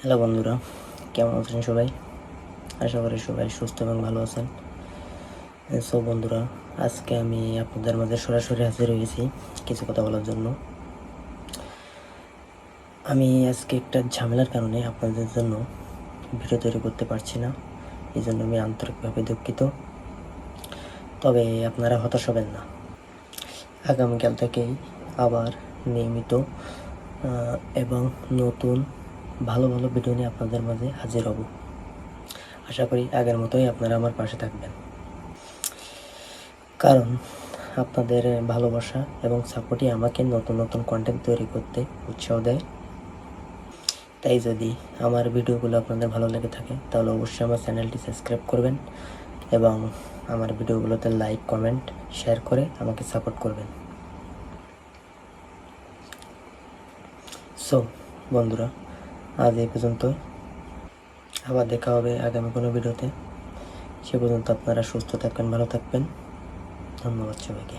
Hello বন্ধুরা, কেমন আছেন সবাই? আশা করি সবাই সুস্থ এবং ভালো আছেন। সো বন্ধুরা, আজকে আমি আপনাদের মাঝে সরাসরি হাজির হয়েছি কিছু কথা বলার জন্য। আমি আজকে একটা ঝামেলার কারণে আপনাদের জন্য ভিডিও তৈরি করতে পারছি না, এই জন্য আমি আন্তরিকভাবে দুঃখিত। তবে আপনারা হতাশ হবেন না, আগামীকাল থেকেই আবার নিয়মিত এবং নতুন ভালো ভালো ভিডিও নিয়ে আপনাদের মাঝে হাজির হব। আশা করি আগের মতোই আপনারা আমার পাশে থাকবেন, কারণ আপনাদের ভালোবাসা এবং সাপোর্টই আমাকে নতুন নতুন কন্টেন্ট তৈরি করতে উৎসাহ দেয়। তাই যদি আমার ভিডিওগুলো আপনাদের ভালো লেগে থাকে তাহলে অবশ্যই আমার চ্যানেলটি সাবস্ক্রাইব করবেন এবং আমার ভিডিওগুলোতে লাইক, কমেন্ট, শেয়ার করে আমাকে সাপোর্ট করবেন। সো বন্ধুরা, আজ এই পর্যন্ত। আবার দেখা হবে আগামী কোনো ভিডিওতে। সে পর্যন্ত আপনারা সুস্থ থাকবেন, ভালো থাকবেন। ধন্যবাদ সবাইকে।